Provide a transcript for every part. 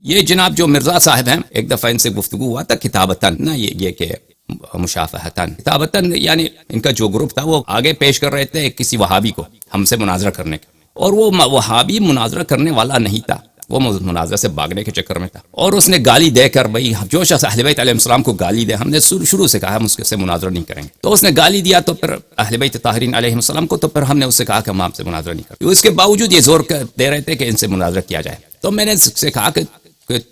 یہ جناب جو مرزا صاحب ہیں، ایک دفعہ ان سے گفتگو ہوا تھا کتابتاً، نہ یہ کہ مشافہتاً، کتابتاً، یعنی ان کا جو گروپ تھا وہ آگے پیش کر رہے تھے کسی وہابی کو ہم سے مناظرہ کرنے کے، اور وہ وہابی مناظرہ کرنے والا نہیں تھا، وہ مناظرہ سے بھاگنے کے چکر میں تھا، اور اس نے گالی دے کر، بھائی جو شخص اہل بیت علیہ السلام کو گالی دے، ہم نے شروع سے کہا ہم اس سے مناظرہ نہیں کریں گے، تو اس نے گالی دیا، تو پھر اہل بیت طاہرین علیہ السلام کو، تو پھر ہم نے اس سے کہا کہ ہم آپ سے مناظرہ نہیں کریں گے۔ اس کے باوجود یہ زور دے رہے تھے کہ ان سے مناظرہ کیا جائے، تو میں نے اس سے کہا کہ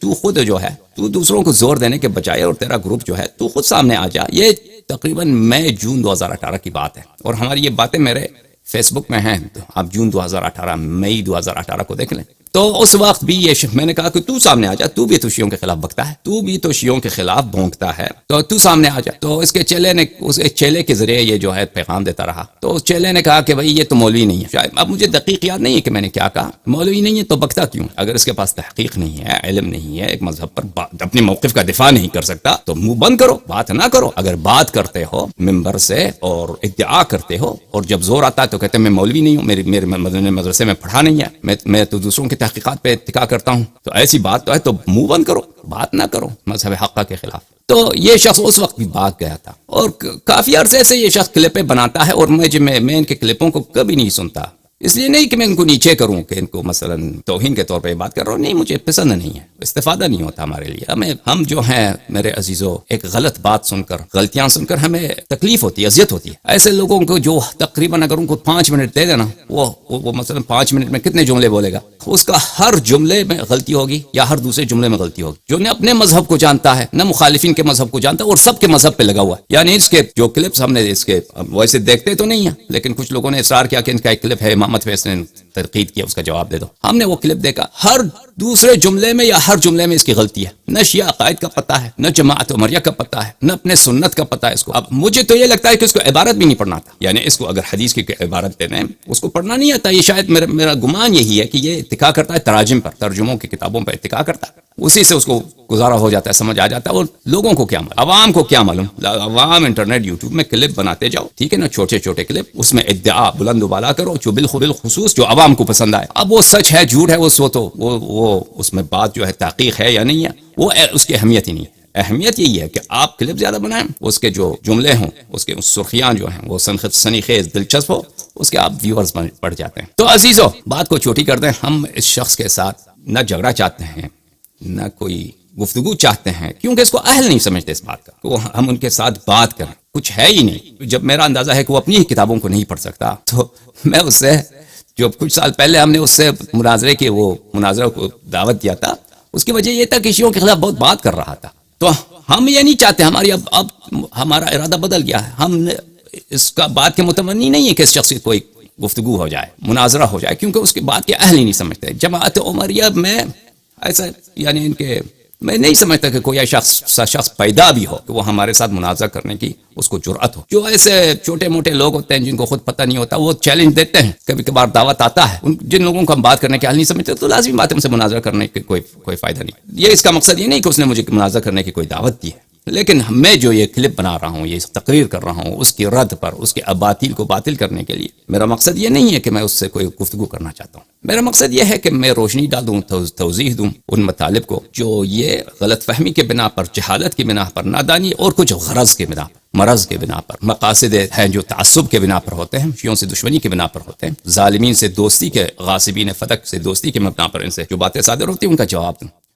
تو خود جو ہے، تو دوسروں کو زور دینے کے بجائے، اور تیرا گروپ جو ہے، تو خود سامنے آ جا۔ یہ تقریباً مئی جون 2018 کی بات ہے، اور ہماری یہ باتیں میرے فیس بک میں ہیں، آپ جون 2018 مئی 2018 کو دیکھ لیں۔ تو اس وقت بھی یہ میں نے کہا کہ تو سامنے آ جا، تو بھی تو شیعوں کے خلاف بکتا ہے، تو بھی تو شیعوں کے خلاف بھونکتا ہے، تو سامنے آ جا۔ تو اس کے چیلے نے، اس چیلے کے ذریعے یہ جو ہے پیغام دیتا رہا، تو اس چیلے نے کہا کہ بھائی یہ تو مولوی نہیں ہے، شاید اب مجھے دقیق یاد نہیں ہے کہ میں نے کیا کہا، مولوی نہیں ہے تو بکتا کیوں؟ اگر اس کے پاس تحقیق نہیں ہے، علم نہیں ہے، ایک مذہب پر اپنے موقف کا دفاع نہیں کر سکتا، تو منہ بند کرو، بات نہ کرو۔ اگر بات کرتے ہو ممبر سے اور ادعا کرتے ہو، اور جب زور آتا ہے تو کہتے ہیں میں مولوی نہیں ہوں، میرے مدرسے میں پڑھا نہیں ہے، میں تو دوسروں کی تحقیقات پہ اتکا کرتا ہوں، تو ایسی بات تو ہے تو منہ بند کرو، بات نہ کرو مذہب حقہ کے خلاف۔ تو یہ شخص اس وقت بھی بھاگ گیا تھا، اور کافی عرصے سے یہ شخص کلپیں بناتا ہے، اور میں ان کے کلپوں کو کبھی نہیں سنتا، اس لیے نہیں کہ میں ان کو نیچے کروں، کہ ان کو مثلا توہین کے طور پہ بات کر رہا ہوں، نہیں، مجھے پسند نہیں ہے، استفادہ نہیں ہوتا ہمارے لیے۔ ہم جو ہیں میرے عزیزو، ایک غلط بات سن کر، غلطیاں سن کر ہمیں تکلیف ہوتی ہے، اذیت ہوتی ہے۔ ایسے لوگوں کو جو تقریباً اگر ان کو 5 منٹ دے دینا، وہ مثلا 5 منٹ میں کتنے جملے بولے گا، اس کا ہر جملے میں غلطی ہوگی یا ہر دوسرے جملے میں غلطی ہوگی، جو نہ اپنے مذہب کو جانتا ہے، نہ مخالفین کے مذہب کو جانتا ہے، اور سب کے مذہب پہ لگا ہوا ہے۔ یعنی اس کے جو کلپس ہم نے اس کے ویسے دیکھتے تو نہیں ہیں، لیکن کچھ لوگوں نے اصرار کیا کہ ان کا ایک کلپ ہے امامت پہ، اس نے تنقید کیا، اس کا جواب دے دو۔ ہم نے وہ کلپ دیکھا، ہر دوسرے جملے میں یا ہر جملے میں اس کی غلطی ہے، نہ شیعہ عقائد کا پتہ ہے، نہ جماعت عمریہ کا پتہ ہے، نہ اپنے سنت کا پتہ ہے اس کو۔ اب مجھے تو یہ لگتا ہے کہ اس کو عبارت بھی نہیں پڑھنا تھا، یعنی اس کو اگر حدیث کی عبارت دے دیں، اس کو پڑھنا نہیں آتا۔ یہ شاید میرا گمان یہی ہے کہ یہ اتکا کرتا ہے تراجم پر، ترجموں کی کتابوں پر اتکا کرتا ہے، اسی سے اس کو گزارا ہو جاتا ہے، سمجھ آ جاتا ہے۔ اور لوگوں کو کیا معلوم، عوام کو کیا معلوم، عوام انٹرنیٹ یوٹیوب میں کلپ بناتے جاؤ، ٹھیک ہے نا، چھوٹے چھوٹے کلپ، اس میں ادعا بلند و بالا کرو، جو بالخصوص جو عوام کو پسند آئے۔ اب وہ سچ ہے جھوٹ ہے، وہ سو تو وہ اس میں بات جو ہے تحقیق ہے یا نہیں ہے، وہ اس کی اہمیت ہی نہیں ہے۔ اہمیت یہی ہے کہ آپ کلپ زیادہ بنائیں، اس کے جو جملے ہوں، اس کے سرخیاں جو ہیں وہ سنی خیز دلچسپ ہو، اس کے آپ ویورز بڑھ جاتے ہیں۔ تو عزیزو، بات کو چھوٹی کر دیں، ہم اس شخص کے ساتھ نہ جھگڑا چاہتے ہیں، نہ کوئی گفتگو چاہتے ہیں، کیونکہ اس کو اہل نہیں سمجھتے اس بات کا، کہ ہم ان کے ساتھ بات کریں، کچھ ہے ہی نہیں۔ جب میرا اندازہ ہے کہ وہ اپنی ہی کتابوں کو نہیں پڑھ سکتا، تو میں اس سے، جو کچھ سال پہلے ہم نے اس سے مناظرہ کو دعوت دیا تھا، اس کی وجہ یہ تھا کہ شیعوں کے خلاف بہت بات کر رہا تھا، تو ہم یہ نہیں چاہتے، اب ہمارا ارادہ بدل گیا ہے، ہم اس کا بات کے متمنی نہیں ہے کہ اس شخص کی کوئی گفتگو ہو جائے، مناظرہ ہو جائے، کیونکہ اس کی بات کے اہل ہی نہیں سمجھتے۔ جماعت عمریہ میں ایسا، یعنی ان کے، میں نہیں سمجھتا کہ کوئی شخص پیدا بھی ہو کہ وہ ہمارے ساتھ مناظرہ کرنے کی اس کو جرأت ہو۔ جو ایسے چھوٹے موٹے لوگ ہوتے ہیں جن کو خود پتہ نہیں ہوتا، وہ چیلنج دیتے ہیں، کبھی کبھار دعوت آتا ہے، جن لوگوں کو ہم بات کرنے کے حل نہیں سمجھتے، تو لازمی بات ہے ان سے مناظرہ کرنے کی کوئی فائدہ نہیں۔ یہ اس کا مقصد یہ نہیں کہ اس نے مجھے مناظرہ کرنے کی کوئی دعوت دی ہے، لیکن میں جو یہ کلپ بنا رہا ہوں، یہ تقریر کر رہا ہوں، اس کی رد پر، اس کے اباطیل کو باطل کرنے کے لیے، میرا مقصد یہ نہیں ہے کہ میں اس سے کوئی گفتگو کرنا چاہتا ہوں۔ میرا مقصد یہ ہے کہ میں روشنی ڈالوں، توضیح دوں ان مطالب کو جو یہ غلط فہمی کے بنا پر، جہالت کی بنا پر، نادانی اور کچھ غرض کے بنا پر، مرض کے بنا پر، مقاصد ہیں جو تعصب کے بنا پر ہوتے ہیں، شیعوں سے دشمنی کے بنا پر ہوتے ہیں، ظالمین سے دوستی کے، غاصبین فتق سے دوستی کے بنا پر ان سے جو باتیں صادر ہوتی ہیں، ان کا جواب دوں۔